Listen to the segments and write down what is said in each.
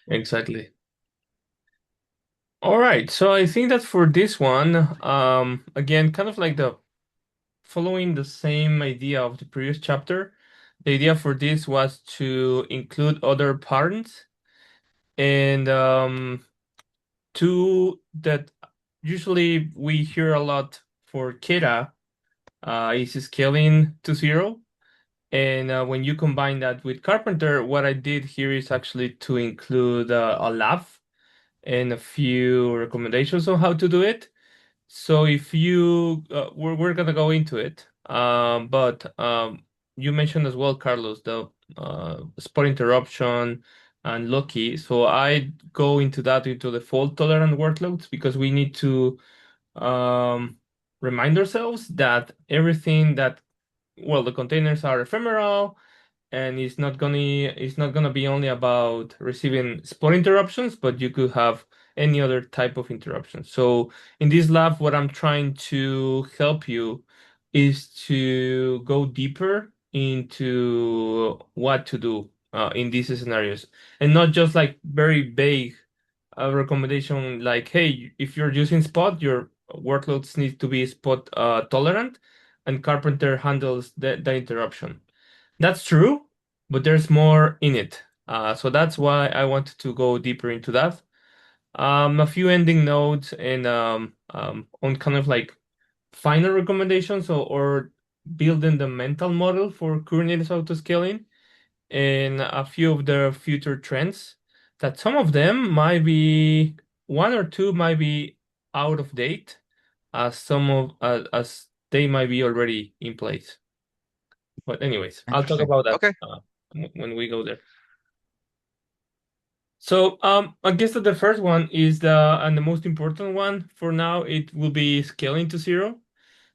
Exactly. All right, so I think that for this one, again, kind of like the following the same idea of the previous chapter, the idea for this was to include other patterns and two that usually we hear a lot for KEDA is scaling to zero. And when you combine that with Carpenter, what I did here is actually to include a lab and a few recommendations on how to do it. So if you, we're gonna go into it, but you mentioned as well, Carlos, the spot interruption and Loki. So I go into that into the fault tolerant workloads because we need to um, remind ourselves that everything that, well, the containers are ephemeral and it's not gonna be only about receiving spot interruptions, but you could have any other type of interruption. So in this lab, what I'm trying to help you is to go deeper into what to do in these scenarios, and not just like very vague recommendation like, hey, if you're using Spot, your workloads need to be Spot tolerant, and Carpenter handles the interruption. That's true, but there's more in it. So that's why I wanted to go deeper into that. A few ending notes and on kind of like final recommendations or building the mental model for Kubernetes autoscaling and a few of the future trends that some of them might be one or two might be out of date as some of as they might be already in place. But anyways, I'll talk Interesting. about that Okay. when we go there. So I guess that the first one is the most important one for now. It will be scaling to zero.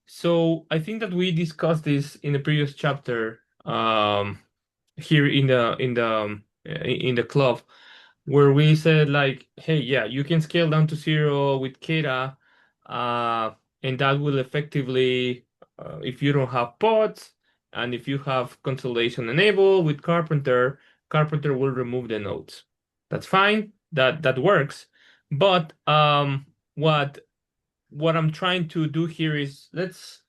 So I think that we discussed this in the previous chapter here in the club, where we said like, hey, yeah, you can scale down to zero with KEDA, and that will effectively, if you don't have pods and if you have consolidation enabled with Carpenter, Carpenter will remove the nodes. That's fine. That works. But what I'm trying to do here is let's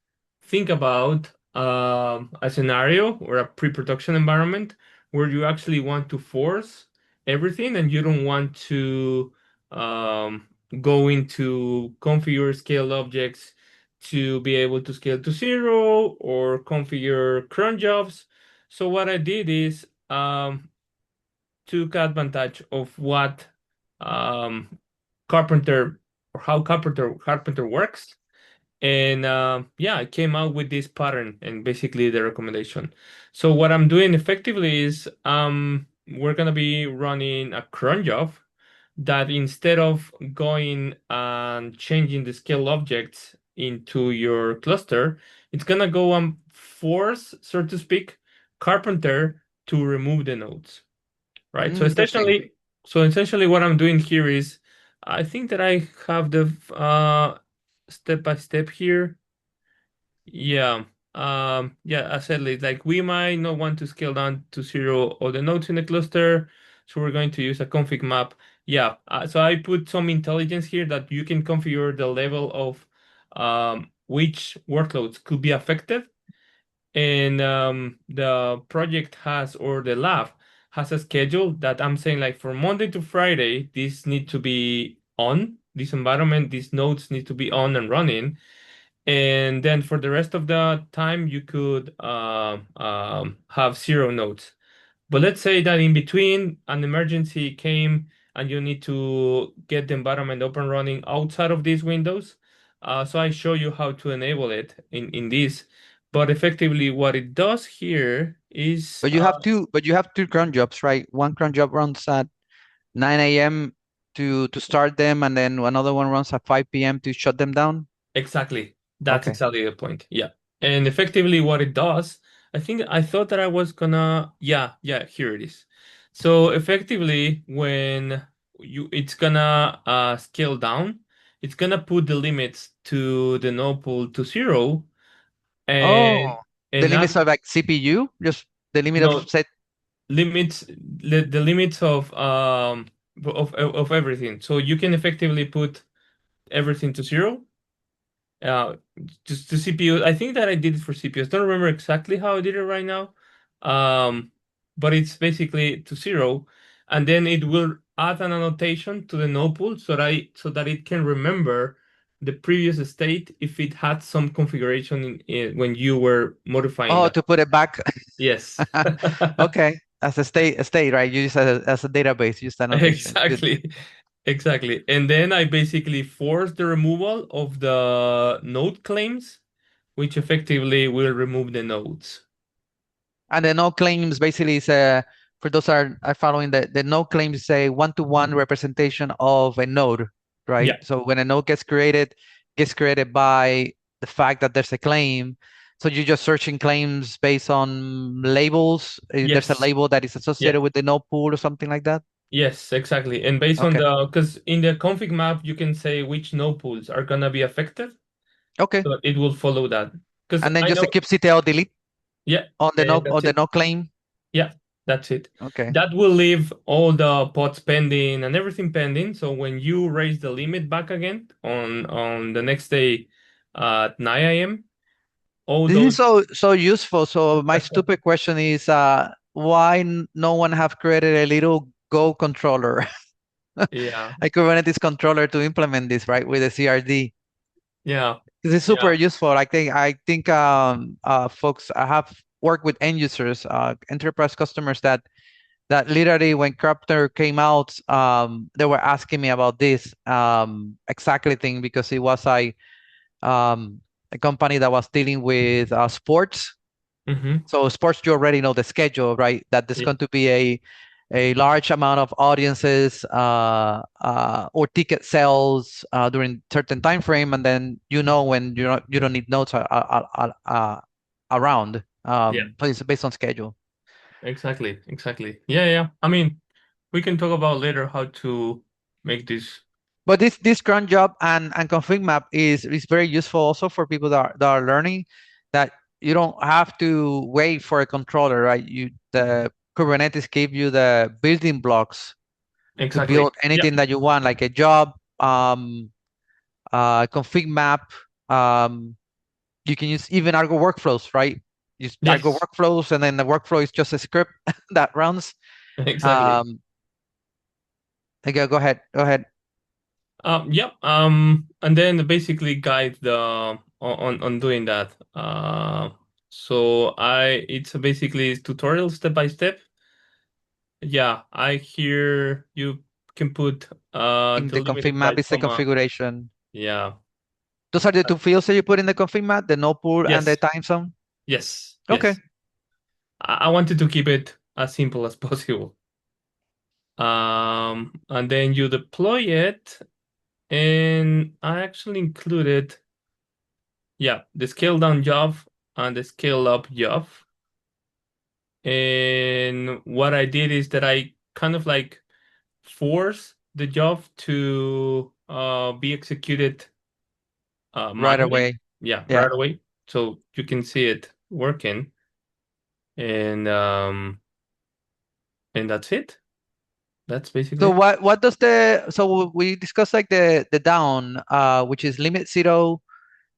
think about a scenario or a pre-production environment where you actually want to force everything and you don't want to um, go into configure scale objects to be able to scale to zero or configure cron jobs. So what I did is took advantage of what um, Carpenter or how Carpenter works. And yeah, I came out with this pattern and basically the recommendation. So what I'm doing effectively is we're gonna be running a cron job that instead of going and changing the scale objects into your cluster, it's gonna go and force, so to speak, Carpenter to remove the nodes, right? So Interesting. essentially what I'm doing here is I think that I have the step by step here. Yeah. Yeah, I said like we might not want to scale down to zero all the nodes in the cluster, so we're going to use a config map. Yeah, so I put some intelligence here that you can configure the level of which workloads could be affected, and the project has or the lab has a schedule that I'm saying like from Monday to Friday, this need to be on this environment, these nodes need to be on and running, and then for the rest of the time you could have zero nodes. But let's say that in between an emergency came and you need to get the environment up and running outside of these windows. So I show you how to enable it in this. But effectively, what it does here is But you have two cron jobs, right? One cron job runs at 9 a.m. to start them, and then another one runs at 5 p.m. to shut them down. exactly that's Okay. exactly the point. Yeah. And effectively, what it does, I thought that I was gonna, yeah, here it is. So effectively, when it's gonna scale down, it's gonna put the limits to the node pool to zero, and Oh, the not limits are like CPU, just the limit of no set. limits the limits of everything. So you can effectively put everything to zero. Uh, just the CPU. I think that I did it for CPUs. Don't remember exactly how I did it right now. Um, but it's basically to zero, and then it will add an annotation to the node pool so that it can remember the previous state if it had some configuration when you were modifying Oh, that. to put it back. Yes. Okay. As a state, right? You use as a database, use the annotation. Good. Exactly. Exactly. And then I basically force the removal of the node claims, which effectively will remove the nodes. And the no claims basically is for those are following the no claims is a one-to-one representation of a node, right? Yeah. So when a node gets created by the fact that there's a claim. So you're just searching claims based on labels. There's a Yes. label that is Yeah. associated with the node pool or something like that. Yes, exactly. And based on Okay. because in the config map, you can say which node pools are gonna be affected. Okay. So it will follow that. Because And then I just a know, kubectl delete yeah, on the and no that's it. no claim. Yeah, that's it. Okay. That will leave all the pods pending and everything pending. So when you raise the limit back again on the next day at 9 a.m., all This is those so useful. So my stupid question is, why no one have created a little Go controller, yeah, a Kubernetes controller to implement this, right, with the CRD? yeah, This is super yeah. useful. I think folks, I have worked with end users, enterprise customers that literally when Karpenter came out, they were asking me about this exactly thing because it was a company that was dealing with sports. Mm-hmm. So sports, you already know the schedule, right? That there's Yeah. going to be a large amount of audiences or ticket sales during certain time frame, and then when you don't need notes around. Yeah, So it's based on schedule. exactly, exactly. Yeah, yeah. I mean, we can talk about later how to make this. But this cron job and config map is very useful also for people that are learning that you don't have to wait for a controller, right? The Kubernetes give you the building blocks to Exactly. build Yeah. anything that you want, like a job, config map. Um, you can use even Argo workflows, right? Use Argo Yes. workflows, and then the workflow is just a script that runs. Exactly. Um, okay, go ahead, go ahead. Yep. And then basically guide the on doing that. So it's basically tutorial step by step. Yeah, I hear you can put In the the config limited by map is the comma. configuration. Yeah. Those are the two fields that you put in the config map, the no pool and the Yes. time zone. Yes. Okay. Yes. I wanted to keep it as simple as possible. And then you deploy it, and I actually included, yeah, the scale down job and the scale up job. And what I did is that I kind of like force the job to be executed Right manually. away. Yeah, Yeah. right away. So you can see it working. And and that's it. That's basically So it. what does so we discussed like the down, which is limit zero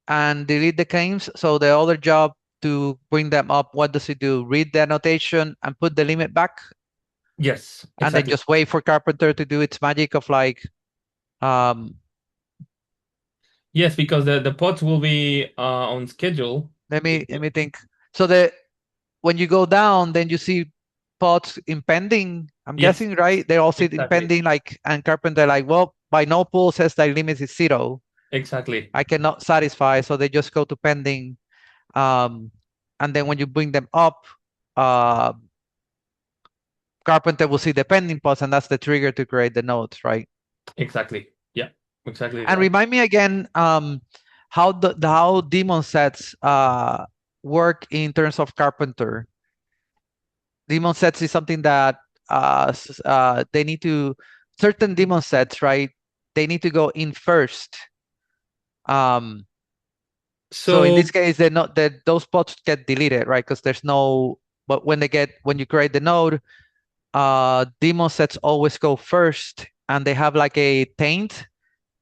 and delete the claims. So the other job to bring them up, what does it do? Read the annotation and put the limit back, Yes, and then exactly. just wait for Carpenter to do its magic of like, um, Yes, because the pods will be on schedule. let me think. So the when you go down, then you see pods impending. I'm Yes, guessing, right? They all sit exactly. impending, like, and Carpenter like, well, by no pool says that limit is zero. Exactly. I cannot satisfy, so they just go to pending. Um, and then when you bring them up, uh, Carpenter will see the pending pods, and that's the trigger to create the nodes, right? Exactly. Yeah, exactly And right. remind me again, how daemon sets work in terms of Carpenter. Daemon sets is something that they need to certain daemon sets, right? They need to go in first. So in So this case, they're not that those pods get deleted, right? Because there's no. but when you create the node, daemon sets always go first, and they have like a taint,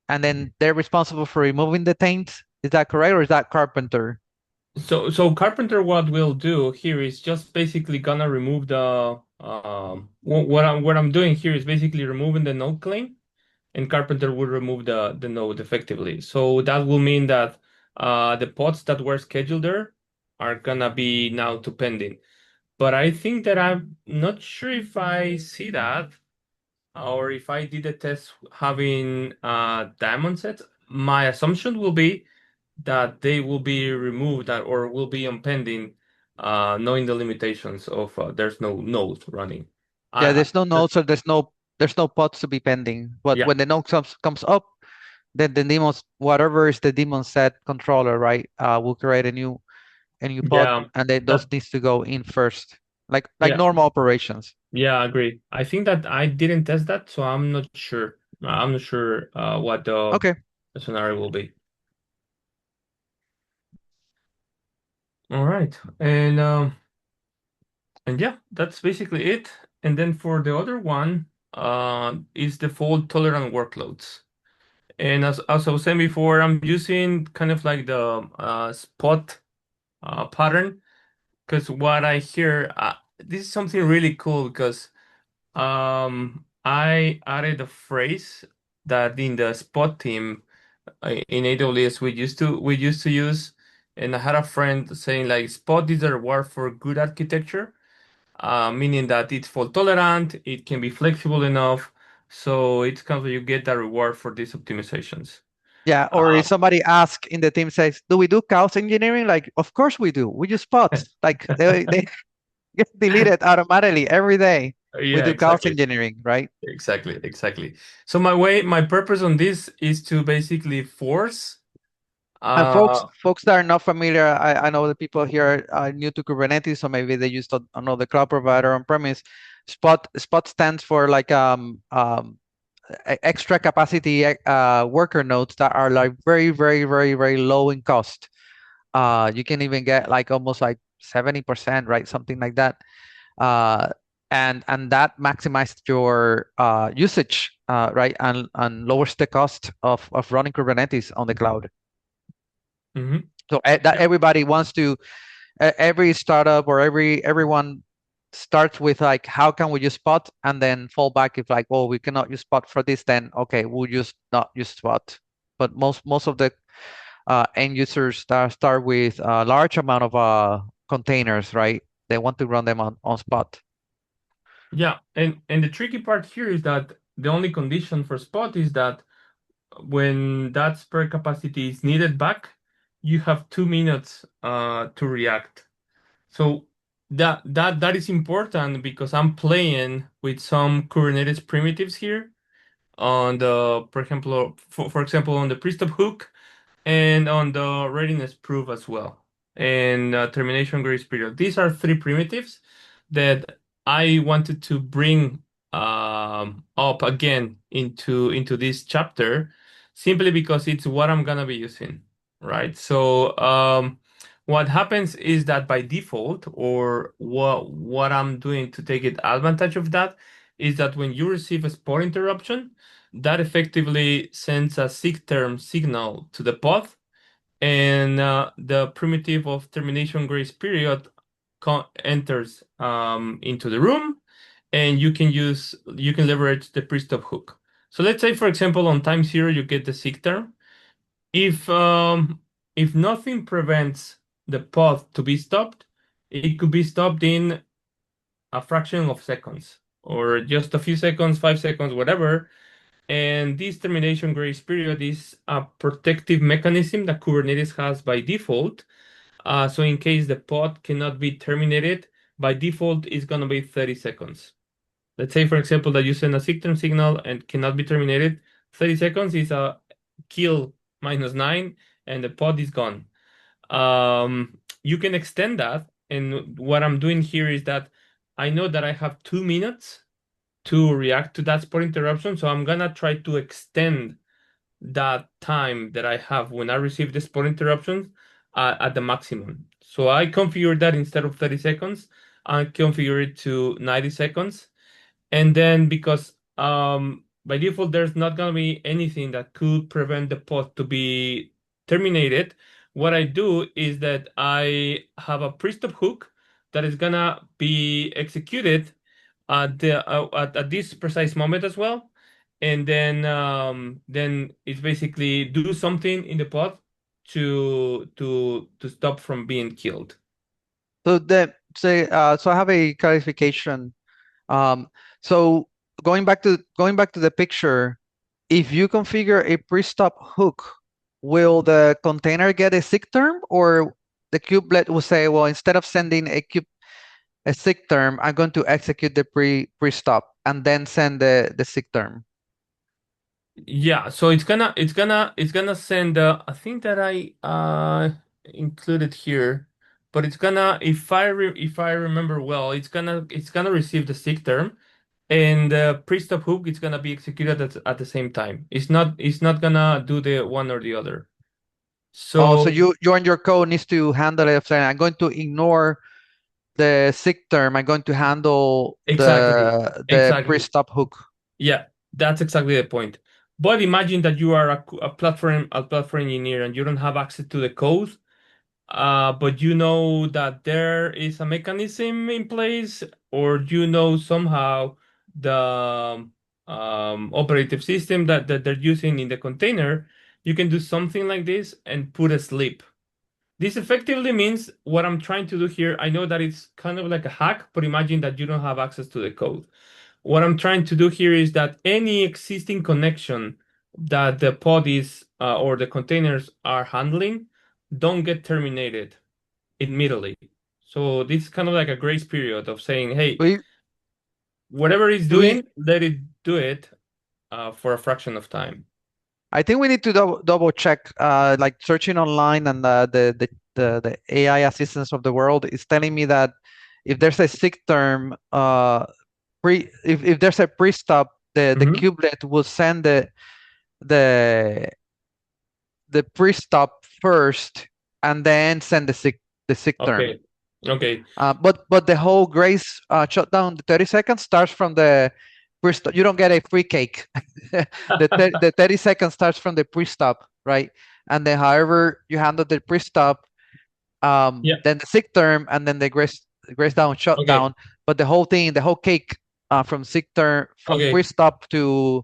and then they're responsible for removing the taint. Is that correct, or is that Karpenter? So Carpenter, what we'll do here is just basically gonna remove the what I'm doing here is basically removing the node claim, and Carpenter will remove the node effectively. So that will mean that the pods that were scheduled there are gonna be now to pending. But I think that I'm not sure if I see that or if I did a test having diamond sets. My assumption will be that they will be removed or will be on pending, knowing the limitations of there's no node running. Yeah, I there's no nodes, or there's no pods to be pending. But yeah, when the node comes up, then the daemons, whatever is the daemon set controller, right, will create a new pod, yeah, and then those that needs to go in first, like yeah, normal operations. yeah, I agree. I think that I didn't test that, so I'm not sure. I'm not sure what Okay. the scenario will be. All right, and yeah, that's basically it. And then for the other one, is the fault tolerant workloads. And as I was saying before, I'm using kind of like the spot pattern because what I hear, this is something really cool because I added a phrase that in the spot team in AWS we used to use, and I had a friend saying like spot is a reward for good architecture, meaning that it's fault tolerant, it can be flexible enough, so it's kind of you get that reward for these optimizations. Yeah, or if Uh, somebody asks in the team says, "Do we do chaos engineering?" Like, of course we do. We use spots. Like they get deleted automatically every day. We yeah, do chaos exactly. engineering, right? Exactly, exactly. So my purpose on this is to basically force, And folks, uh, folks that are not familiar, I know the people here are new to Kubernetes, so maybe they used another cloud provider on premise. Spot stands for like extra capacity worker nodes that are like very, very, very, very low in cost. You can even get like almost like 70%, right? Something like that. Uh, and that maximizes your usage, right? And lowers the cost of running Kubernetes on the cloud. mhm. So that everybody wants to, every startup or everyone starts with like, how can we use Spot, and then fall back if like, oh, we cannot use Spot for this, then okay, we'll just not use Spot. But most of the end users start with a large amount of containers, right? They want to run them on Spot. Yeah, and the tricky part here is that the only condition for Spot is that when that spare capacity is needed back, you have 2 minutes to react. So that is important because I'm playing with some Kubernetes primitives here on the, for example, for example, on the PreStop hook and on the readiness proof as well, and termination grace period. These are three primitives that I wanted to bring up again into this chapter, simply because it's what I'm gonna be using, right? So what happens is that by default, or what I'm doing to take advantage of that, is that when you receive a spot interruption, that effectively sends a SIGTERM signal to the pod, and the primitive of termination grace period enters into the room, and you can leverage the pre-stop hook. So let's say, for example, on time zero, you get the SIGTERM. If if nothing prevents the pod to be stopped, it could be stopped in a fraction of seconds, or just a few seconds, 5 seconds, whatever. And this termination grace period is a protective mechanism that Kubernetes has by default. So in case the pod cannot be terminated, by default, it's going to be 30 seconds. Let's say, for example, that you send a SIGTERM signal and cannot be terminated. 30 seconds is a kill -9, and the pod is gone. You can extend that. And what I'm doing here is that I know that I have 2 minutes to react to that spot interruption. So I'm gonna try to extend that time that I have when I receive the spot interruptions at the maximum. So I configure that instead of 30 seconds, I configure it to 90 seconds. And then because by default there's not gonna be anything that could prevent the pod to be terminated, what I do is that I have a pre-stop hook that is gonna be executed at this precise moment as well. And then it's basically do something in the pod to stop from being killed. So so I have a clarification. Um, so going back to the picture, if you configure a pre-stop hook, will the container get a SIGTERM, or the kubelet will say, well, instead of sending a SIGTERM, I'm going to execute the pre-stop and then send the SIGTERM. Yeah, so it's gonna send I think that I included here, but it's gonna if I remember well, it's gonna receive the stick term, and the pre-stop hook is gonna be executed at the same time. It's not gonna do the one or the other. Oh, so So you and your code needs to handle it. Saying, I'm going to ignore the SIGTERM. I'm going to handle exactly, the exactly. pre-stop hook. Yeah, that's exactly the point. But imagine that you are a platform engineer and you don't have access to the code. But you know that there is a mechanism in place, or you know somehow the operative system that they're using in the container, you can do something like this and put a sleep. This effectively means what I'm trying to do here. I know that it's kind of like a hack, but imagine that you don't have access to the code. What I'm trying to do here is that any existing connection that the pod is or the containers are handling don't get terminated immediately. So this is kind of like a grace period of saying, hey, We whatever it's do we doing, let it do it for a fraction of time. I think we need to double check, like searching online, and the AI assistants of the world is telling me that if there's a SIGTERM, if there's a pre-stop, the Hmm. kubelet will send the the pre-stop first and then send the SIGTERM. Okay. Okay. But the whole grace shutdown, the 30 seconds starts from the pre-stop. You don't get a free cake. The 30 seconds starts from the pre-stop, right? And then however you handle the pre-stop, Yeah. then the SIGTERM, and then the grace down Okay. shutdown. But the whole thing, the whole cake, from SIGTERM, from Okay. pre-stop to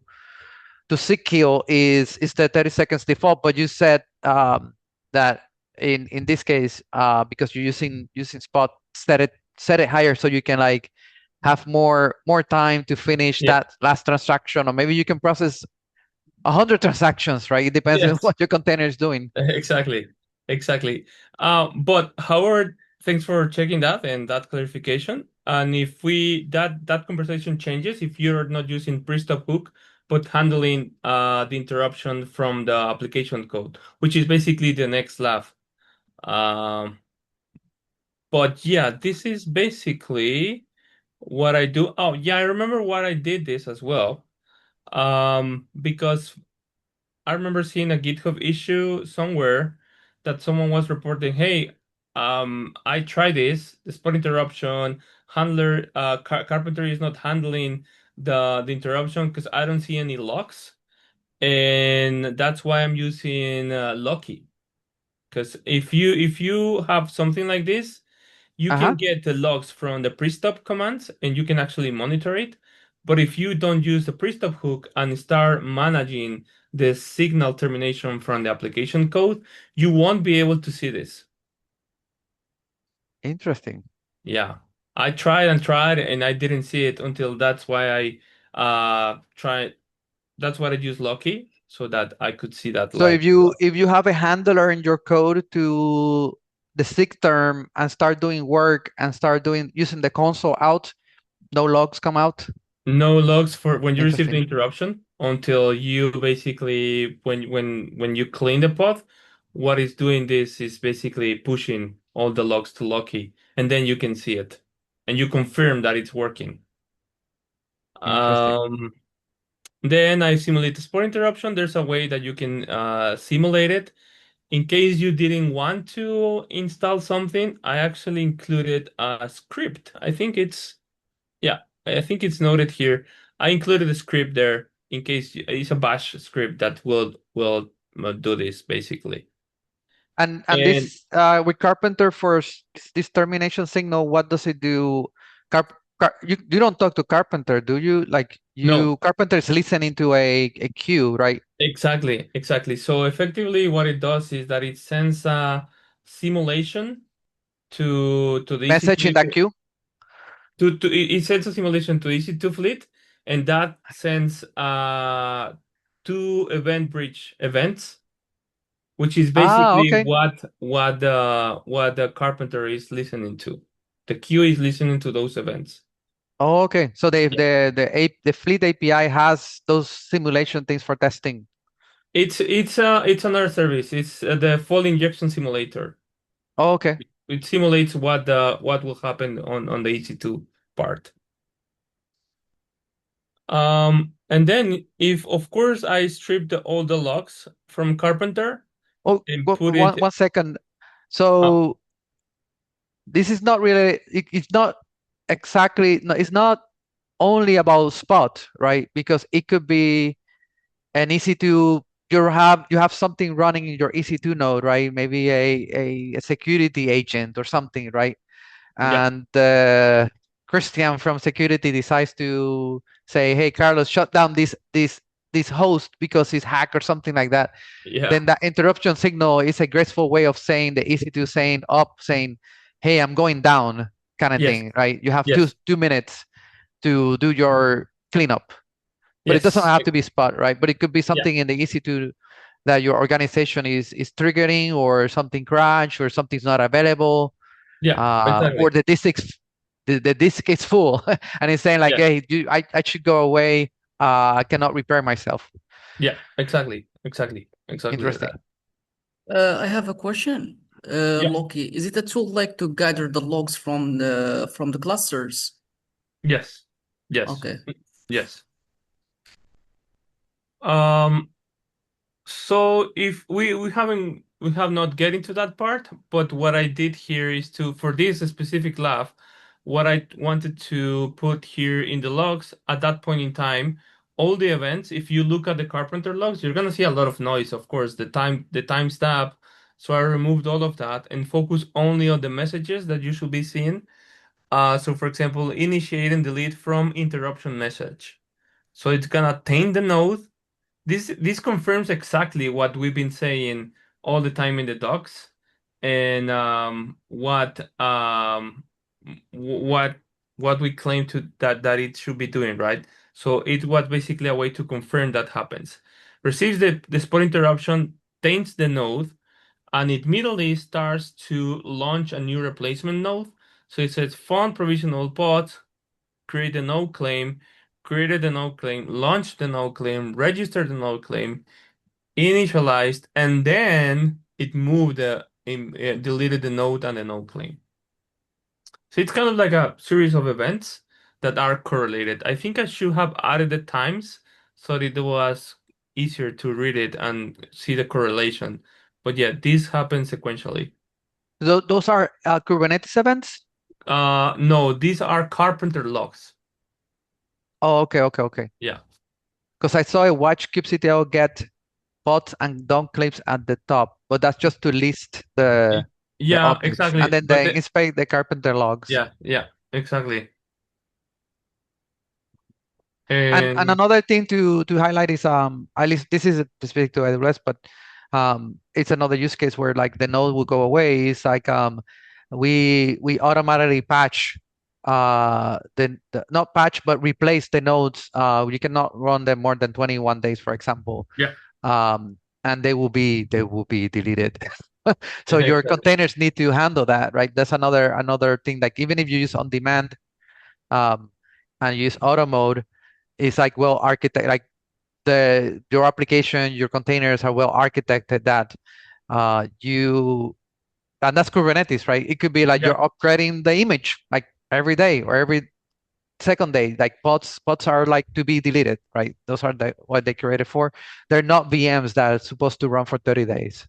sick kill is the 30 seconds default. But you said that in this case, because you're using spot, set it higher so you can like have more time to finish Yeah. that last transaction, or maybe you can process 100 transactions, right? It depends on Yes. what your container is doing. Exactly. Exactly. But Howard, thanks for checking that and that clarification. And if we that conversation changes, if you're not using pre-stop hook, but handling the interruption from the application code, which is basically the next lab. Um, but yeah, this is basically what I do. Oh yeah, I remember what I did this as well. Because I remember seeing a GitHub issue somewhere that someone was reporting, hey, I tried this, the spot interruption handler, Carpenter is not handling the interruption because I don't see any logs. And that's why I'm using Loki. Because if you have something like this, you can Uh-huh. get the logs from the pre-stop commands and you can actually monitor it. But if you don't use the pre-stop hook and start managing the signal termination from the application code, you won't be able to see this. Interesting. Yeah. I tried and tried and I didn't see it until that's why I tried that's why I use Loki so that I could see that So live. if you have a handler in your code to the SIGTERM and start doing work and start doing using the console out, no logs come out. No logs for when you receive the Interesting. interruption until you basically when you clean the pod, what it's doing this is basically pushing all the logs to Loki, and then you can see it, and you confirm that it's working. Interesting. Um, then I simulate the sport interruption. There's a way that you can simulate it, in case you didn't want to install something, I actually included a script. Yeah, I think it's noted here. I included a script there in case it's a bash script that will do this basically. And And this with Carpenter for this termination signal, what does it do? You don't talk to Carpenter, do you? Like no, Carpenter is listening to a queue, right? exactly. So effectively, what it does is that it sends a simulation to the Message in EC2 that queue. it sends a simulation to EC2 fleet, and that sends two EventBridge events, which is Ah, basically okay. what the carpenter is listening to. The queue is listening to those events. Oh, okay. So Yeah. the Fleet API has those simulation things for testing. It's another service. It's the fall injection simulator. Oh, okay. It simulates what will happen on the EC2 part. And then if of course I strip all the logs from Carpenter Oh, and put it one second. uh, So this is not really. It's not exactly. No, it's not only about Spot, right? Because it could be an EC2. You have something running in your EC2 node, right? Maybe a security agent or something, right? yeah, And Christian from security decides to say, "Hey, Carlos, shut down this host because it's hacked or something like that." yeah, Then that interruption signal is a graceful way of saying the EC2 saying up, saying, "Hey, I'm going down," kind of yes, thing, right? You have two yes, 2 minutes to do your cleanup, but it doesn't yes, have to be Spot, right? But it could be yeah, something in the EC2 that your organization is triggering, or something crash, or something's not available, yeah, or exactly. the disk is full, and it's saying like, Yeah, "Hey, I should go away. I cannot repair myself." yeah, exactly Interesting. that. I have a question, Yeah, Loki. Is it a tool like to gather the logs from the clusters? yes, yes, Okay. yes. Um, So if we have not get into that part, but what I did here is to for this specific lab, what I wanted to put here in the logs at that point in time, all the events, if you look at the Carpenter logs, you're gonna see a lot of noise, of course, the timestamp. So I removed all of that and focus only on the messages that you should be seeing. So for example, initiate and delete from interruption message. So it's gonna taint the node. This confirms exactly what we've been saying all the time in the docs, and what what we claim to that it should be doing, right? So it was basically a way to confirm that happens. Receives the spot interruption, taints the node, and it immediately starts to launch a new replacement node. So it says fund provisional pods, create a node claim, created a node claim, launched the node claim, registered the node claim, initialized, and then it moved deleted the node and the node claim. So it's kind of like a series of events that are correlated. I think I should have added the times so that it was easier to read it and see the correlation. But yeah, this happens sequentially. Those are Kubernetes events. No, these are Carpenter logs. Oh, okay. Yeah. Because I saw a watch kubectl get pods and don't claims at the top, but that's just to list the Yeah, objects, and exactly. then they inspect the Carpenter logs. Yeah, exactly. And And another thing to highlight is at least this is specific to AWS, but it's another use case where like the node will go away. It's like we automatically patch the not patch but replace the nodes. You cannot run them more than 21 days, for example. yeah, And they will be deleted. So your exactly. containers need to handle that, right? That's another thing. Like even if you use on demand um, and use auto mode, it's like well architect like your application, your containers are well architected that you and that's Kubernetes, right? It could be like you're Yeah, upgrading the image like every day or every second day. Like pods are like to be deleted, right? Those are what they created for. They're not VMs that are supposed to run for 30 days.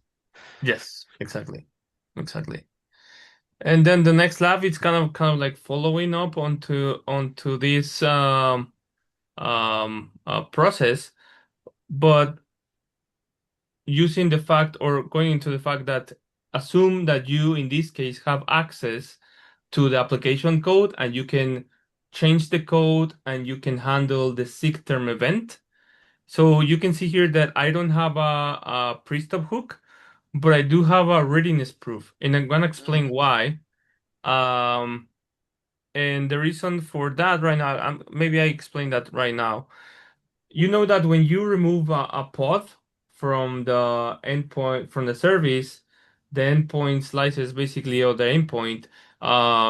Yes, exactly. Exactly. And then the next lab is kind of like following up onto this process, but using the fact or going into the fact that assume that you in this case have access to the application code and you can change the code and you can handle the SIGTERM event. So you can see here that I don't have a PreStop hook, but I do have a readiness proof, and I'm gonna explain why. Um, and the reason for that right now, maybe I explain that right now. You know that when you remove a pod from the endpoint from the service, the endpoint slices basically or the endpoint,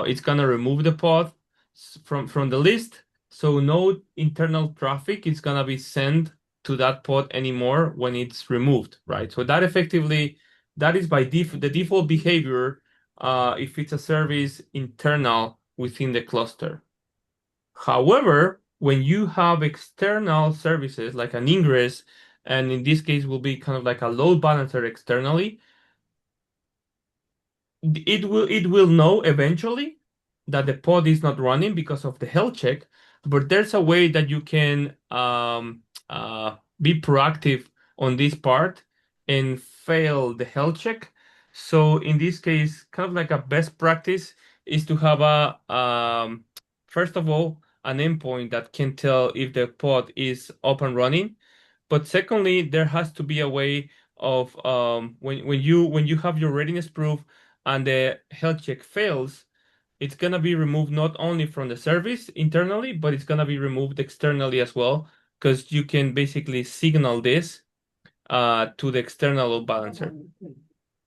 it's gonna remove the pod from the list. So no internal traffic is gonna be sent to that pod anymore when it's removed, right? So that effectively that is by the default behavior if it's a service internal within the cluster. However, when you have external services like an ingress, and in this case will be kind of like a load balancer externally, it will know eventually that the pod is not running because of the health check, but there's a way that you can be proactive on this part and fail the health check. So in this case, kind of like a best practice is to have a first of all an endpoint that can tell if the pod is up and running. But secondly, there has to be a way of when you have your readiness proof and the health check fails, it's gonna be removed not only from the service internally, but it's gonna be removed externally as well, because you can basically signal this to the external load balancer.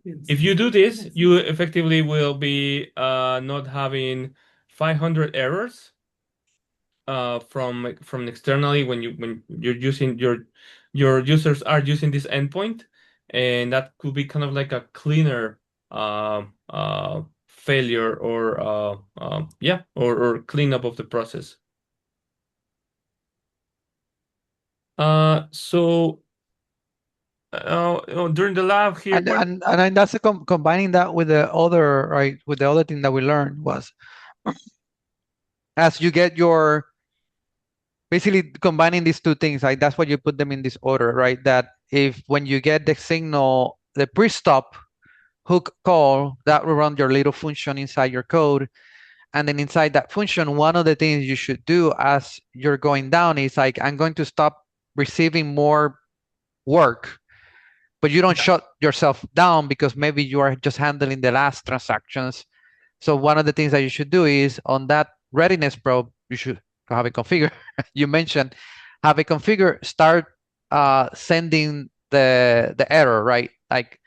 If you do this, you effectively will be not having 500 errors from externally when you're using your users are using this endpoint, and that could be kind of like a cleaner failure or yeah or cleanup of the process. So during the lab here, And that's combining that with the other, right, with the other thing that we learned was as you get your basically combining these two things, like that's why you put them in this order, right? That if when you get the signal, the pre-stop hook call, that will run your little function inside your code. And then inside that function, one of the things you should do as you're going down is like, I'm going to stop receiving more work, but you don't yeah, shut yourself down because maybe you are just handling the last transactions. So one of the things that you should do is on that readiness probe, you should have it configured. You mentioned have it configured, start sending the error, right? Like,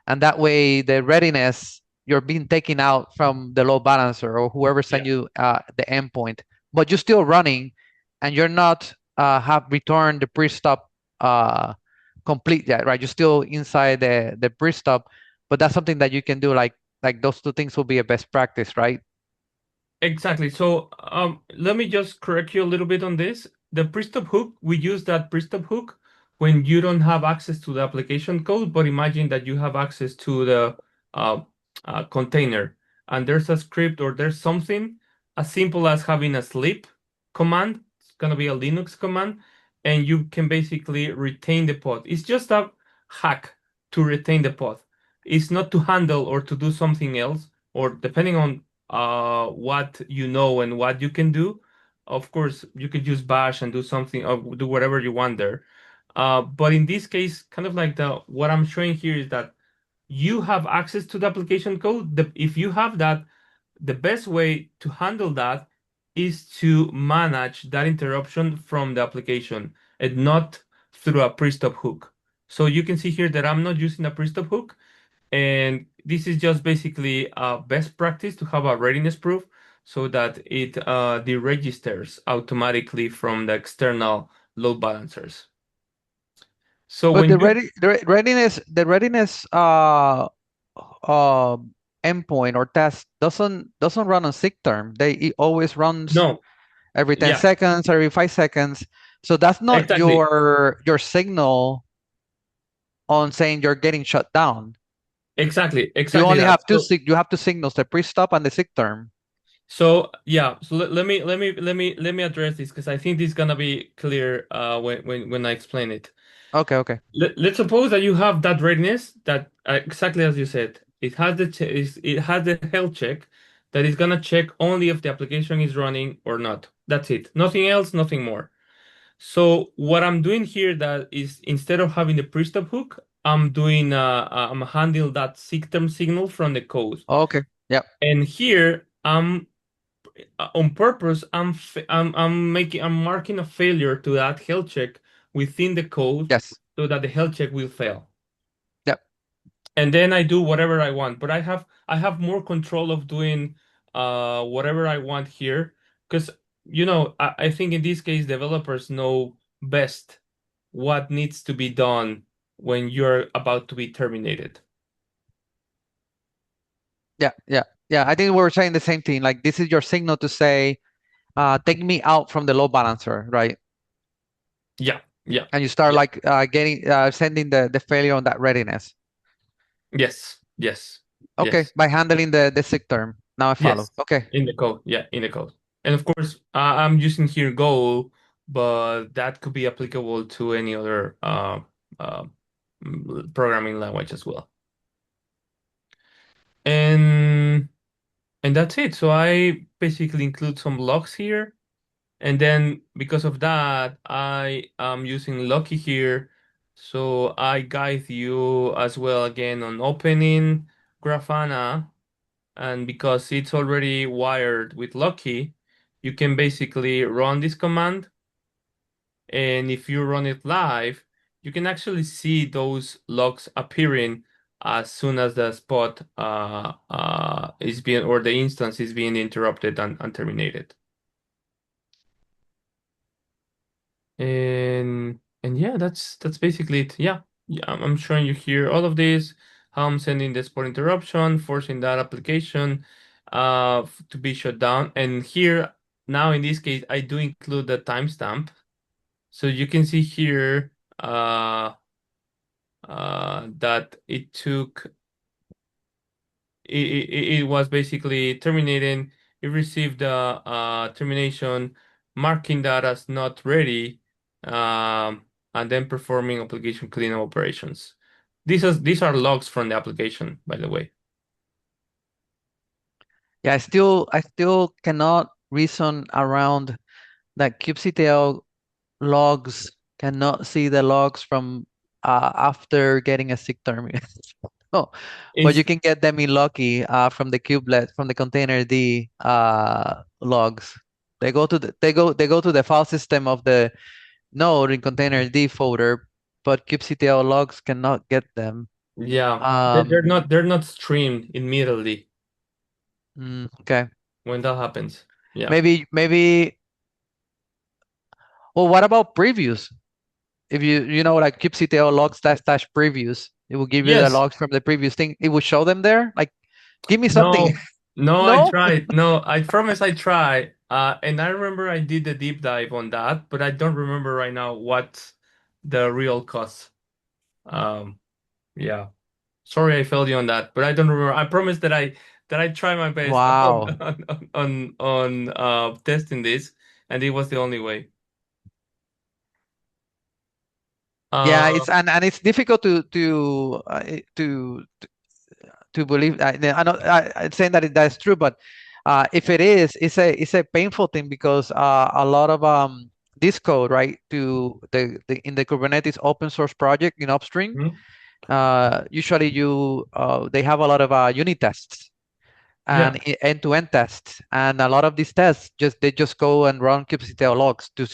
and that way the readiness, you're being taken out from the load balancer or whoever sent yeah. you the endpoint, but you're still running and you're not have returned the pre-stop complete yet, right? You're still inside the pre-stop, but that's something that you can do. Like those two things will be a best practice, right? Exactly. So let me just correct you a little bit on this. The pre-stop hook, we use that pre-stop hook when you don't have access to the application code, but imagine that you have access to the uh, container and there's a script or there's something as simple as having a sleep command. It's going to be a Linux command, and you can basically retain the pod. It's just a hack to retain the pod. It's not to handle or to do something else, or depending on what you know and what you can do. Of course, you could use Bash and do something or do whatever you want there. But in this case, kind of like the what I'm showing here is that you have access to the application code. If you have that, the best way to handle that is to manage that interruption from the application and not through a pre-stop hook. So you can see here that I'm not using a pre-stop hook. And this is just basically a best practice to have a readiness proof so that it deregisters automatically from the external load balancers. So But when you the readiness endpoint or test doesn't run on SIGTERM. It always runs no, every 10 yeah, seconds, every 5 seconds. So that's not exactly. your signal on saying you're getting shut down. Exactly, You exactly only that. have you have two signals, the PreStop and the SIGTERM. So yeah, so let me address this because I think this is gonna be clear when I explain it. Okay, okay. Let's suppose that you have that readiness that exactly as you said, it has the health check that is gonna check only if the application is running or not. That's it. Nothing else, nothing more. So what I'm doing here that is instead of having the pre-stop hook, I'm handling that SIGTERM signal from the code. Okay. Yep. And here I'm on purpose I'm marking a failure to that health check within the code Yes. so that the health check will fail. Yep. And then I do whatever I want, but I have more control of doing whatever I want here because I think in this case developers know best what needs to be done when you're about to be terminated. Yeah. Yeah. Yeah. I think we're saying the same thing. Like this is your signal to say, take me out from the load balancer, right? Yeah, yeah, And you start yeah. like sending the failure on that readiness. Yes, yes, Okay, yes. by handling the SIGTERM. Now I follow. Yes, Okay. in the code. Yeah, in the code. And of course, I'm using here Go, but that could be applicable to any other uh, programming language as well. And and that's it. So I basically include some logs here, and then because of that, I am using Loki here. So I guide you as well again on opening Grafana. And because it's already wired with Loki, you can basically run this command. And if you run it live, you can actually see those logs appearing as soon as the spot is being or the instance is being interrupted and terminated. And yeah, that's basically it. Yeah, yeah, I'm showing you here all of this, how I'm sending the spot interruption, forcing that application to be shut down. And here now in this case, I do include the timestamp, so you can see here that it was basically terminating. It received the termination, marking that as not ready, and then performing application cleanup operations. These are logs from the application, by the way. Yeah, I still cannot reason around that kubectl logs cannot see the logs from after getting a SIGTERM. Oh, but you It's can get them in Loki from the kubelet from the container D logs. They go to the file system of the node in container D folder, but kubectl logs cannot get them. Yeah, they're Um, not streamed immediately okay. when that happens. Yeah. Maybe. Well, what about previews? If you know like kubectl logs dash previews, it will give you the Yes. logs from the previous thing. It will show them there. Like, give me something. No, no, I No? tried. No, I promise I tried. And I remember I did the deep dive on that, but I don't remember right now what the real cost. Um, yeah. Sorry I failed you on that, but I don't remember. I promise that I try my best Wow. on testing this, and it was the only way. Yeah, Uh, and it's difficult to believe. I know I'm saying that that's true, but if it is, it's a painful thing because a lot of this code, right, to the in the Kubernetes open source project in upstream, mhm. usually they have a lot of unit tests Yeah, and end-to-end tests, and a lot of these tests they just go and run kubectl logs to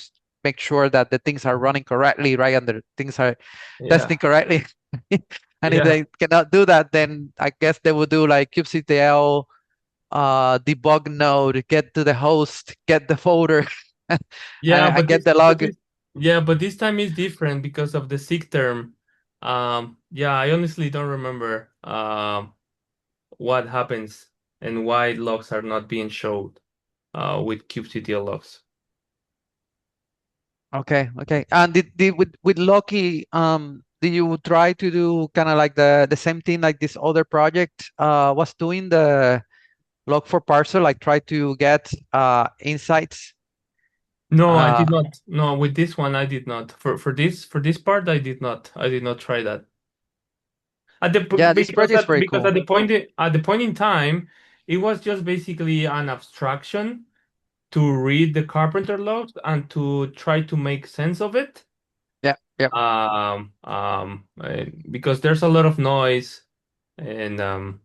make sure that the things are running correctly, right, and the things are yeah, testing correctly. And if yeah, they cannot do that, then I guess they would do like kubectl debug node, get to the host, get the folder, and, yeah. and get the log. But this time is different because of the sick term. Yeah, I honestly don't remember what happens and why logs are not being showed with kubectl logs. Okay, okay. And did with Loki, did you try to do kind of like the same thing like this other project was doing, the log4 parser, like try to get insights? No, I Uh, did not. No, with this one, I did not. For this part, I did not. I did not try that. yeah, this project is very Because cool. at the point in time, it was just basically an abstraction to read the carpenter logs and to try to make sense of it. Yeah, yeah. Because there's a lot of noise and Yeah,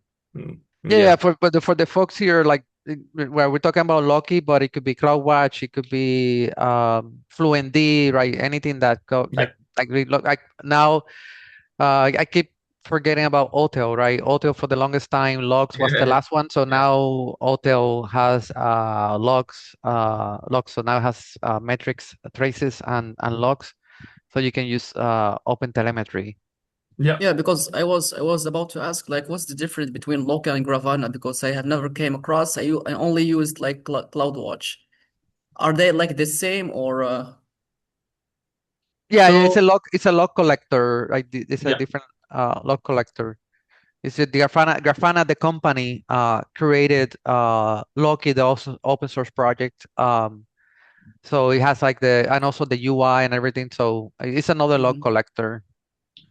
yeah. yeah, For the folks here, like where we're talking about Loki, but it could be CloudWatch, it could be FluentD, right? Anything that go yeah, like now. I keep forgetting about Autel, right? Autel for the longest time, logs was the last one. So yeah, now Autel has logs. So now it has metrics, traces, and logs. So you can use open telemetry. yeah. Yeah, because I was about to ask like what's the difference between Loki and Grafana because I have never came across. I only used like CloudWatch. Are they like the same or Yeah, yeah, So it's a log collector, right? It's a yeah, different log collector. It's the Grafana, the company, created Loki, the also open source project. So it has like and also the UI and everything. So it's another log Mhm. collector.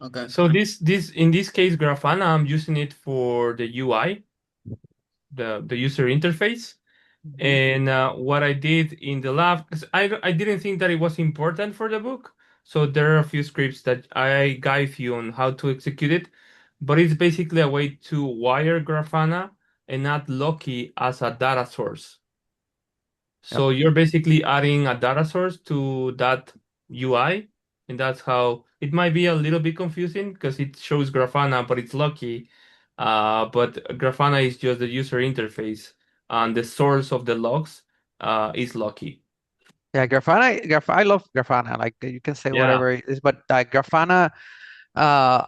Okay. so this in this case, Grafana, I'm using it for the UI, the user interface. Mhm. And what I did in the lab, because I didn't think that it was important for the book. So there are a few scripts that I guide you on how to execute it. But it's basically a way to wire Grafana and add Loki as a data source. Yep. So you're basically adding a data source to that UI, and that's how it might be a little bit confusing because it shows Grafana, but it's Loki. But Grafana is just the user interface, and the source of the logs is Loki. Yeah, I love Grafana. Like you can say Yeah, whatever it is, but Grafana, uh,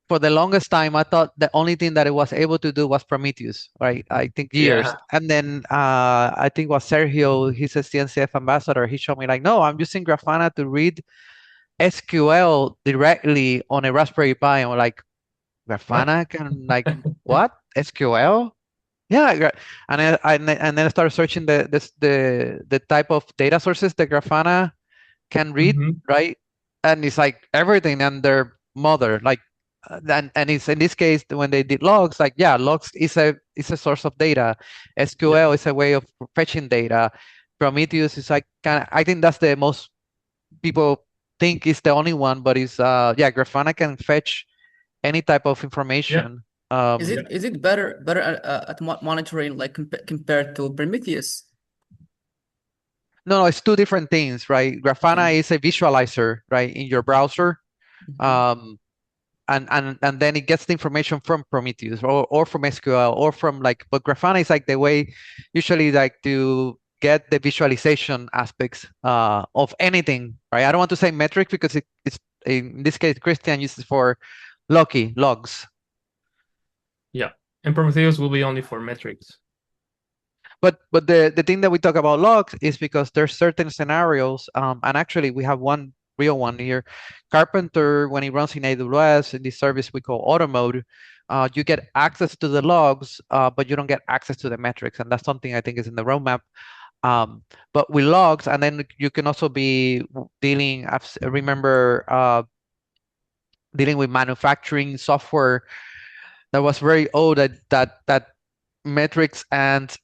for the longest time, I thought the only thing that it was able to do was Prometheus, right? I think years, yeah, and then I think was Sergio, he's a CNCF ambassador. He showed me like, no, I'm using Grafana to read SQL directly on a Raspberry Pi. And I'm like, what? Grafana can like what SQL? Yeah, and then I started searching the type of data sources that Grafana can read, Hmm. right? And it's like everything and their mother, like, and it's in this case when they did logs, like yeah, logs is a source of data. Yeah, SQL is a way of fetching data. Prometheus is like kind of, I think that's the most people think is the only one, but it's yeah, Grafana can fetch any type of yeah, information. Is yeah. it is it better at monitoring like compared to Prometheus? No, it's two different things, right? Okay. Grafana is a visualizer, right, in your browser. Mhm. Um, and then it gets the information from Prometheus or from SQL or from like, but Grafana is like the way usually like to get the visualization aspects of anything, right? I don't want to say metric because it's in this case Christian uses for Loki logs. Yeah. And Prometheus will be only for metrics. But the thing that we talk about logs is because there's certain scenarios, and actually we have one real one here. Karpenter, when he runs in AWS in this service we call auto mode, you get access to the logs, but you don't get access to the metrics, and that's something I think is in the roadmap. But with logs, and then you can also be dealing. I remember dealing with manufacturing software that was very old that metrics and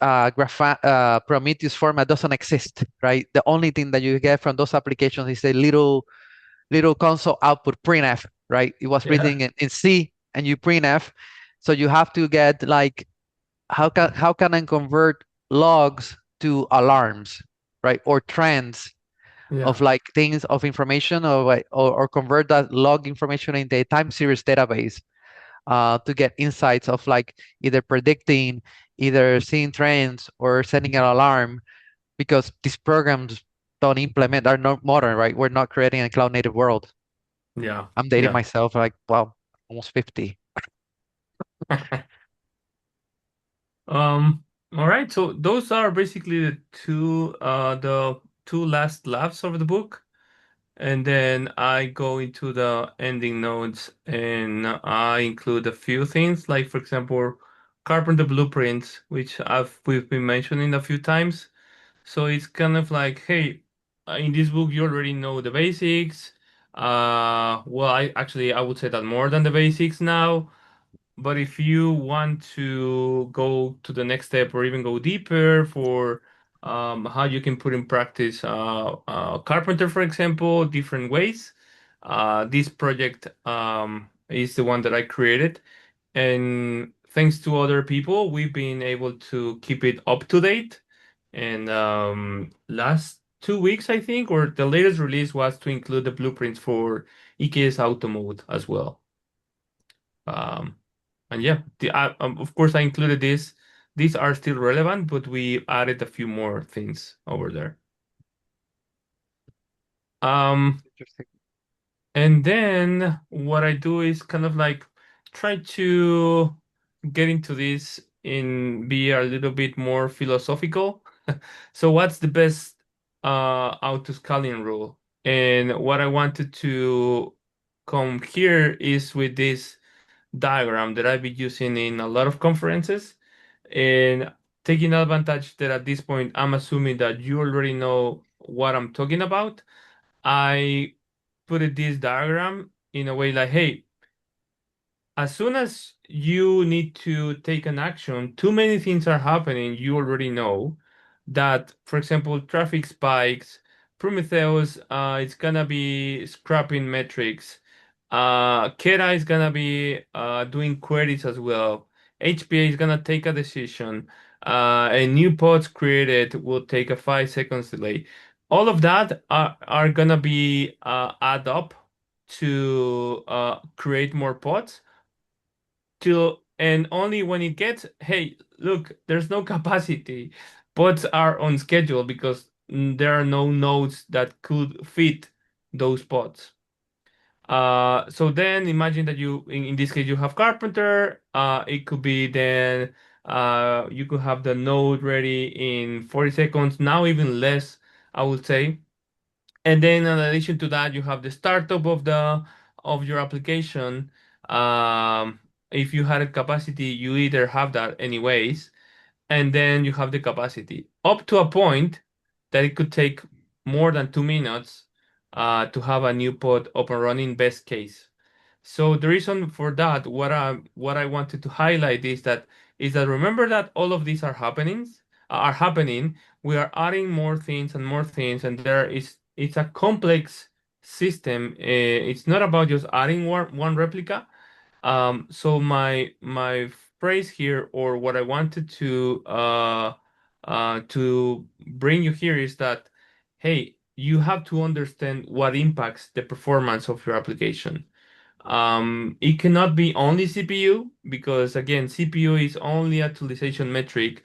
Prometheus format doesn't exist, right? The only thing that you get from those applications is a little console output printf, right? It was Yeah, written in C and you printf, so you have to get like how can I convert logs to alarms, right? Or trends of yeah, like things of information or convert that log information into a time series database to get insights of like either predicting, either seeing trends or sending an alarm because these programs don't implement are not modern, right? We're not creating a cloud native world. yeah, I'm dating yeah. myself like, wow, almost 50. Um, all right. So those are basically the two last labs of the book. And then I go into the ending nodes and I include a few things, like for example, Carpenter blueprints, which we've been mentioning a few times. So it's kind of like, hey, in this book you already know the basics. Well, I would say that more than the basics now. But if you want to go to the next step or even go deeper for how you can put in practice Carpenter, for example, different ways, this project is the one that I created. And thanks to other people, we've been able to keep it up to date. And last 2 weeks, I think, or the latest release was to include the blueprints for EKS Auto Mode as well. Um, and yeah, of course, I included this. These are still relevant, but we added a few more things over there. Um, Interesting. and then what I do is kind of like try to get into this and be a little bit more philosophical. So what's the best auto-scaling rule? And what I wanted to come here is with this diagram that I've been using in a lot of conferences and taking advantage that at this point I'm assuming that you already know what I'm talking about. I put this diagram in a way like, hey, as soon as you need to take an action, too many things are happening. You already know that, for example, traffic spikes, Prometheus, it's gonna be scrapping metrics. KEDA is gonna be doing queries as well. HPA is gonna take a decision. A new pods created will take a 5 seconds delay. All of that are gonna be add up to create more pods till and only when it gets, hey, look, there's no capacity. Pods are on schedule because there are no nodes that could fit those pods. So then imagine that in this case, you have Carpenter. It could be then you could have the node ready in 40 seconds, now even less, I would say. And then in addition to that, you have the startup of your application. Um, if you had a capacity, you either have that anyways, and then you have the capacity up to a point that it could take more than 2 minutes to have a new pod up and running best case. So the reason for that, what I wanted to highlight is that remember that all of these are happening. We are adding more things and more things, and it's a complex system. It's not about just adding one replica. So my phrase here, or what I wanted to bring you here is that, hey, you have to understand what impacts the performance of your application. It cannot be only CPU because again, CPU is only actualization metric,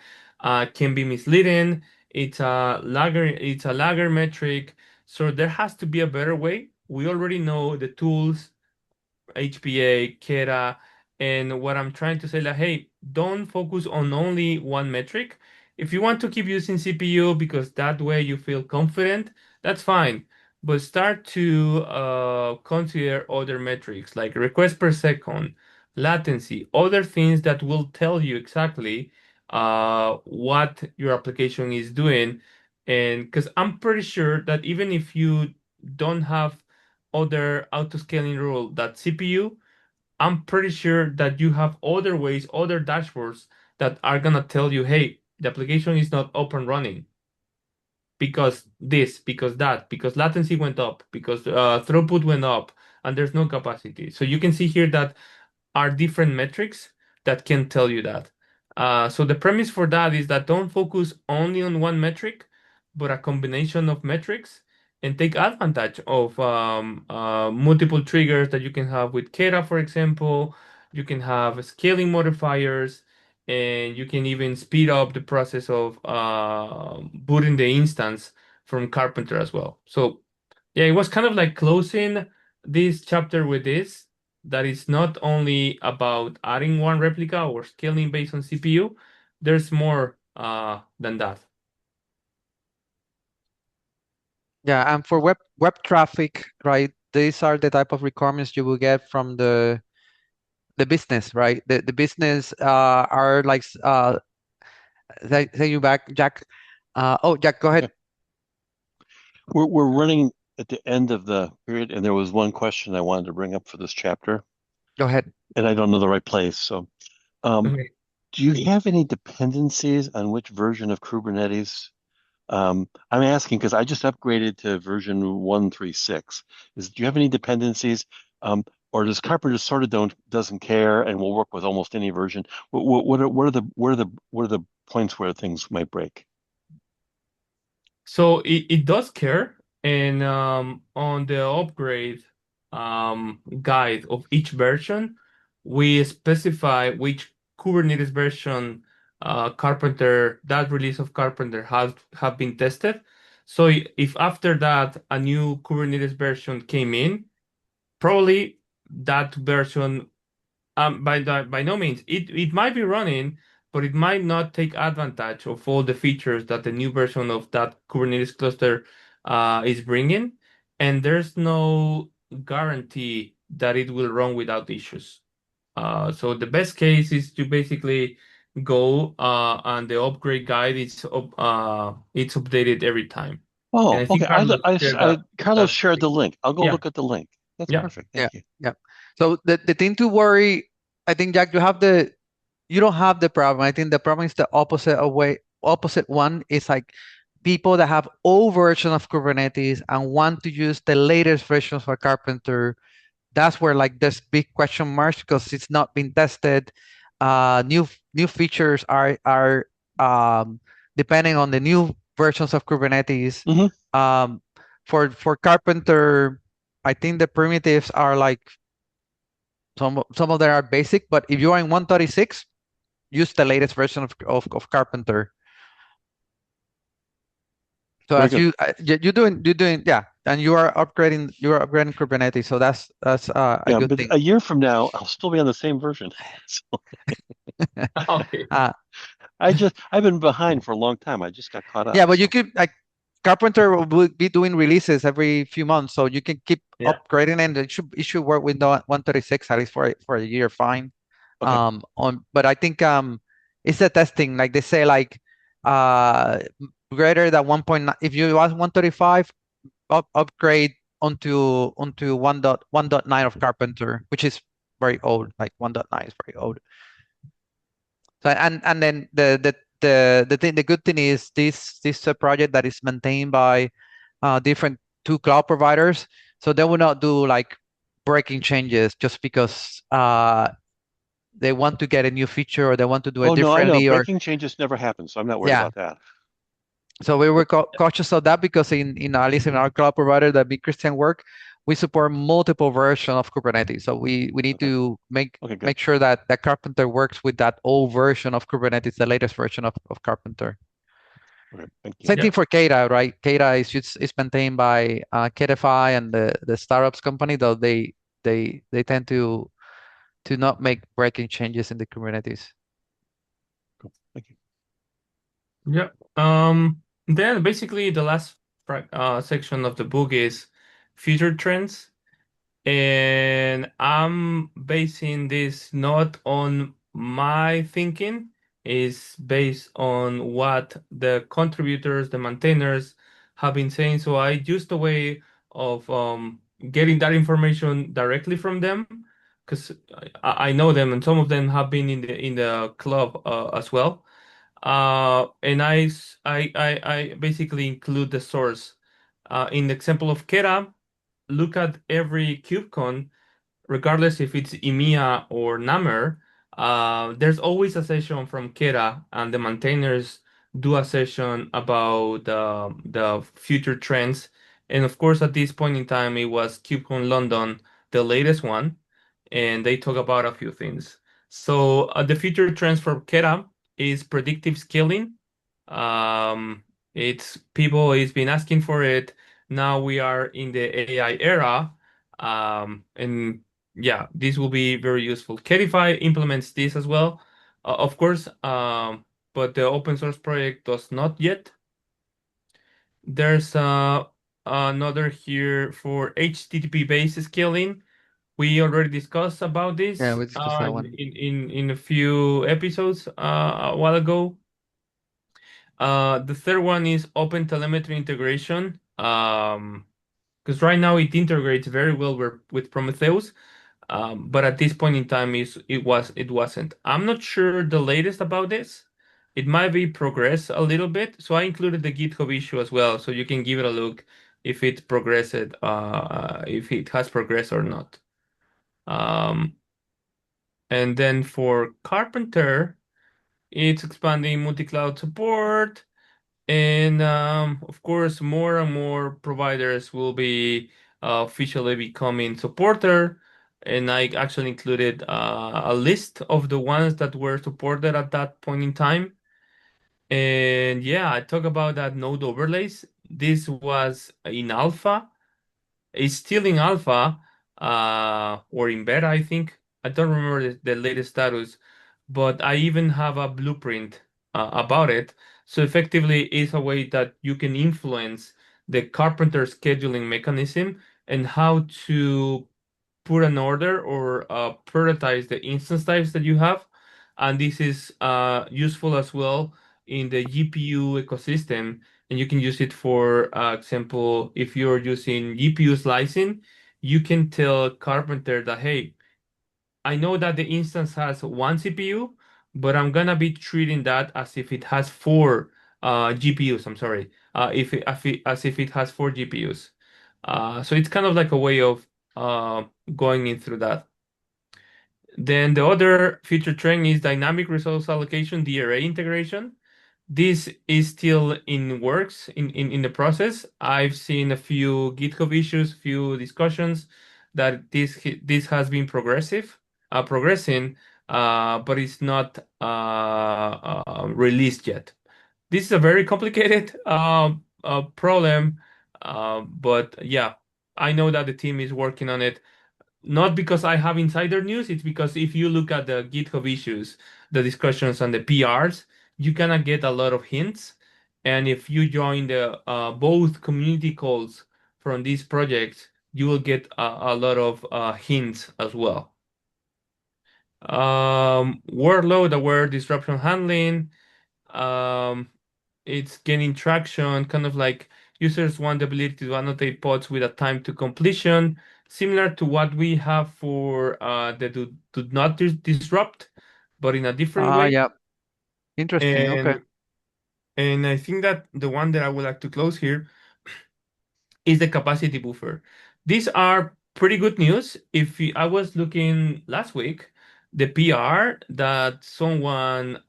can be misleading. It's a lagger metric. So there has to be a better way. We already know the tools HPA, KEDA, and what I'm trying to say, like, hey, don't focus on only one metric. If you want to keep using CPU because that way you feel confident, that's fine. But start to consider other metrics like request per second, latency, other things that will tell you exactly what your application is doing. And because I'm pretty sure that even if you don't have other auto-scaling rule that CPU, I'm pretty sure that you have other ways, other dashboards that are gonna tell you, hey, the application is not up and running because this, because that, because latency went up, because throughput went up, and there's no capacity. So you can see here that are different metrics that can tell you that. So the premise for that is that don't focus only on one metric, but a combination of metrics and take advantage of multiple triggers that you can have with KEDA, for example. You can have scaling modifiers, and you can even speed up the process of booting the instance from Carpenter as well. So yeah, it was kind of like closing this chapter with this, that is not only about adding one replica or scaling based on CPU. There's more than that. Yeah, and for web traffic, right? These are the type of requirements you will get from the business, right? The business are like thank you back, Jack. Oh, Jack, go ahead. Okay. We're running at the end of the period, and there was one question I wanted to bring up for this chapter, Go ahead. and I don't know the right place. So, um, Okay. do you have any dependencies on which version of Kubernetes? I'm asking because I just upgraded to version 136. Do you have any dependencies? Or does Carpenter sort of doesn't care and will work with almost any version? What are the points where things might break? So it does care, and on the upgrade guide of each version, we specify which Kubernetes version Carpenter that release of Carpenter has have been tested. So if after that a new Kubernetes version came in, probably that version by no means. It might be running, but it might not take advantage of all the features that the new version of that Kubernetes cluster is bringing, and there's no guarantee that it will run without issues. So the best case is to basically go and the upgrade guide it's updated every time. And Oh, I okay. think Carlos shared Carlos that. shared the link. I'll go Yeah, look at the link. That's yeah. perfect. Yeah, Thank you. yeah. So the thing to worry, I think, Jack, you don't have the problem. I think the problem is the opposite one is like people that have old version of Kubernetes and want to use the latest versions for Carpenter. That's where like there's big question marks because it's not been tested. New features are depending on the new versions of Kubernetes. Hmm. Um, for Carpenter, I think the primitives are like some of them are basic, but if you are in 136, use the latest version of Carpenter. So Very as good. you're doing yeah, and you are upgrading Kubernetes, so that's a Yeah, good but thing. a year from now, I'll still be on the same version. So Okay. uh, I've been behind for a long time. I just got caught up. yeah, but you So could like Carpenter will be doing releases every few months, so you can keep Yeah. upgrading, and it should work with the 136 at least for a year, fine. okay. But I think it's the testing, like they say, like uh greater than 1.9. If you want 135, upgrade onto 1.1.9 of Carpenter, which is very old. Like 1.9 is very old. So and then the good thing is this a project that is maintained by different two cloud providers, so they will not do like breaking changes just because they want to get a new feature or they want to do it Oh no, I know. differently or Breaking changes never happen, so I'm not worried yeah. about that. So we were cautious of that because in at least in our cloud provider that Big Christian work, we support multiple versions of Kubernetes. So we need Okay. to make Okay, good. make sure that Carpenter works with that old version of Kubernetes, the latest version of Carpenter. Okay, thank you. Same Yeah. thing for KEDA, right? KEDA is maintained by KEDAFI and the startups company, though they tend to not make breaking changes in the Kubernetes. Cool. Thank you. Yeah. Then basically the last section of the book is future trends. And I'm basing this not on my thinking, is based on what the contributors, the maintainers have been saying. So I used a way of getting that information directly from them because I know them and some of them have been in the club as well. And I basically include the source. In the example of Kera, look at every KubeCon, regardless if it's EMEA or NAMER, there's always a session from Kera, and the maintainers do a session about the future trends. And of course, at this point in time, it was KubeCon London, the latest one, and they talk about a few things. So the future trends for Kera is predictive scaling. Um, it's people has been asking for it. Now we are in the AI era, and yeah, this will be very useful. Kedify implements this as well, of course, but the open source project does not yet. There's another here for HTTP-based scaling. We already discussed about Yeah, this we discussed that one. in a few episodes a while ago. The third one is open telemetry integration. Because right now it integrates very well with Prometheus, but at this point in time it wasn't. I'm not sure the latest about this. It might be progressed a little bit, so I included the GitHub issue as well, so you can give it a look if it progressed, if it has progressed or not. Um, and then for Carpenter, it's expanding multi-cloud support. And of course, more and more providers will be officially becoming supporter. And I actually included a list of the ones that were supported at that point in time. And yeah, I talk about that node overlays. This was in alpha. It's still in alpha, or in beta, I think. I don't remember the latest status, but I even have a blueprint about it. So effectively, it's a way that you can influence the carpenter scheduling mechanism and how to put an order or prioritize the instance types that you have. And this is useful as well in the GPU ecosystem. And you can use it for example, if you're using GPU slicing, you can tell Carpenter that, hey, I know that the instance has one CPU, but I'm gonna be treating that as if it has four GPUs. I'm sorry, as if it has four GPUs. So it's kind of like a way of uh, going in through that. Then the other future trend is dynamic resource allocation, DRA integration. This is still in works in the process. I've seen a few GitHub issues, few discussions that this has been progressing, but it's not released yet. This is a very complicated problem, but yeah, I know that the team is working on it. Not because I have insider news, it's because if you look at the GitHub issues, the discussions and the PRs, you kind of get a lot of hints. And if you join the both community calls from these projects, you will get a lot of hints as well. Workload aware disruption handling. Um, it's gaining traction, kind of like users want the ability to annotate pods with a time to completion, similar to what we have for the do not disrupt, but in a different way. Yeah. Interesting. Okay. And I think that the one that I would like to close here is the capacity buffer. These are pretty good news. I was looking last week, the PR that someone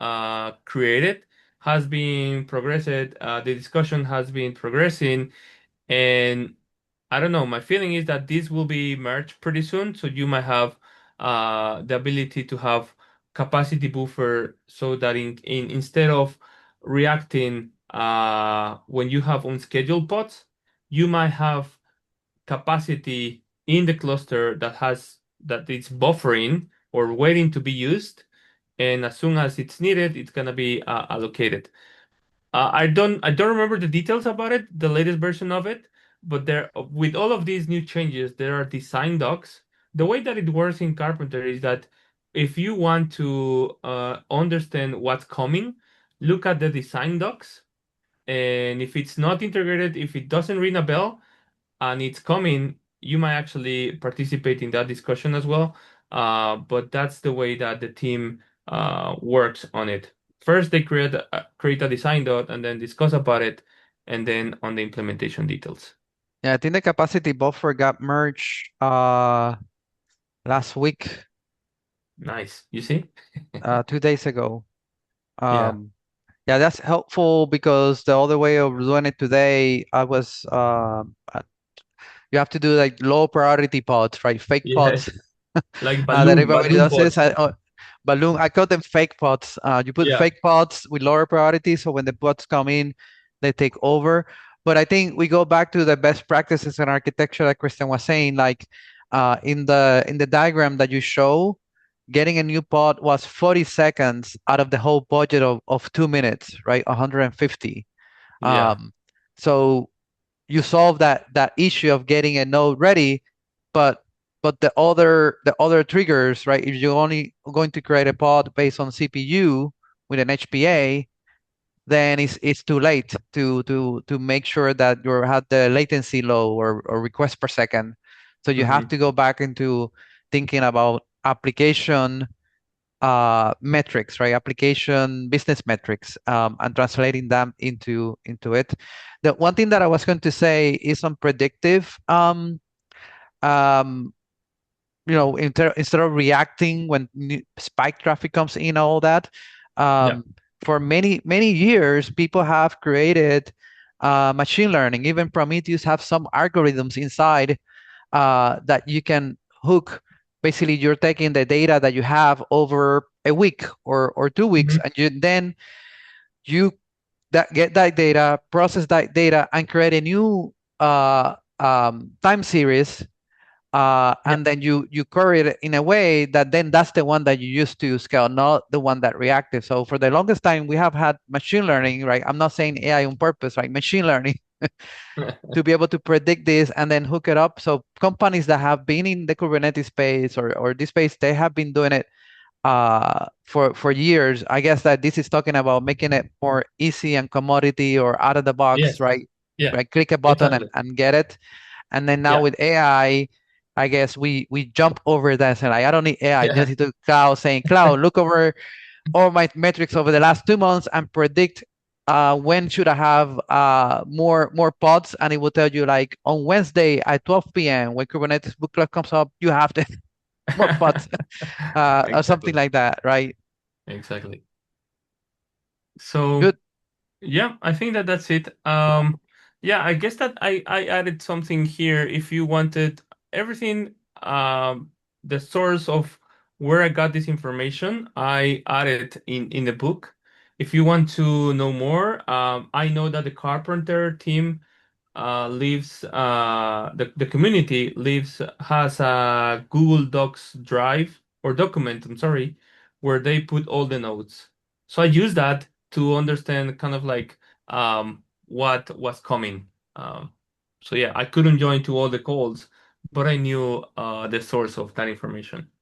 created has been progressed. The discussion has been progressing, and I don't know. My feeling is that this will be merged pretty soon, so you might have the ability to have capacity buffer, so that instead of reacting when you have unscheduled pods, you might have capacity in the cluster that it's buffering or waiting to be used, and as soon as it's needed, it's gonna be allocated. I don't remember the details about it, the latest version of it, but there with all of these new changes, there are design docs. The way that it works in Carpenter is that if you want to understand what's coming, look at the design docs, and if it's not integrated, if it doesn't ring a bell and it's coming, you might actually participate in that discussion as well. But that's the way that the team works on it. First, they create a design dot and then discuss about it, and then on the implementation details. Yeah, I think the capacity buffer got merged last week, Nice. You see? 2 days ago. Yeah. Yeah, that's helpful because the other way of doing it today, you have to do like low priority pods, right? Fake Yes. pods Like that everybody balloon does this. pods. Balloon, I call them fake pods. You put Yeah. fake pods with lower priority, so when the pods come in, they take over. But I think we go back to the best practices in architecture, like Christian was saying, like in the diagram that you show, getting a new pod was 40 seconds out of the whole budget of 2 minutes, right? 150. Yeah. So you solve that issue of getting a node ready, but the other triggers, right? If you're only going to create a pod based on CPU with an HPA, then it's too late to make sure that you have the latency low or request per second. So you have to go back into thinking about application metrics, right? Application business metrics, and translating them into it. The one thing that I was going to say is on predictive. Um, instead of reacting when spike traffic comes in, all that. Yeah. For many years, people have created machine learning. Even Prometheus have some algorithms inside that you can hook. Basically, you're taking the data that you have over a week or 2 weeks, and you get that data, process that data, and create a new time series, Yeah. and then you query it in a way that then that's the one that you use to scale, not the one that reactive. So for the longest time, we have had machine learning, right? I'm not saying AI on purpose, right? Machine learning to be able to predict this and then hook it up. So companies that have been in the Kubernetes space or this space, they have been doing it for years. I guess that this is talking about making it more easy and commodity or out of the box, Yes. right? Yeah. Right, click a button Exactly. and get it. And then now Yeah. with AI, I guess we jump over that and like, I don't need AI. Yeah. Just need to Cloud saying, Cloud, look over all my metrics over the last 2 months and predict when should I have more pods, and it will tell you like on Wednesday at 12 p.m. when Kubernetes book club comes up, you have the more pods, or something Exactly. like that, right? Exactly. So Good. yeah, I think that that's it. Yeah, I guess that I added something here. If you wanted everything, the source of where I got this information, I added in the book. If you want to know more, I know that the Carpenter team lives the community lives has a Google Docs drive or document, I'm sorry, where they put all the notes. So I use that to understand kind of like what was coming. So yeah, I couldn't join to all the calls, but I knew the source of that information.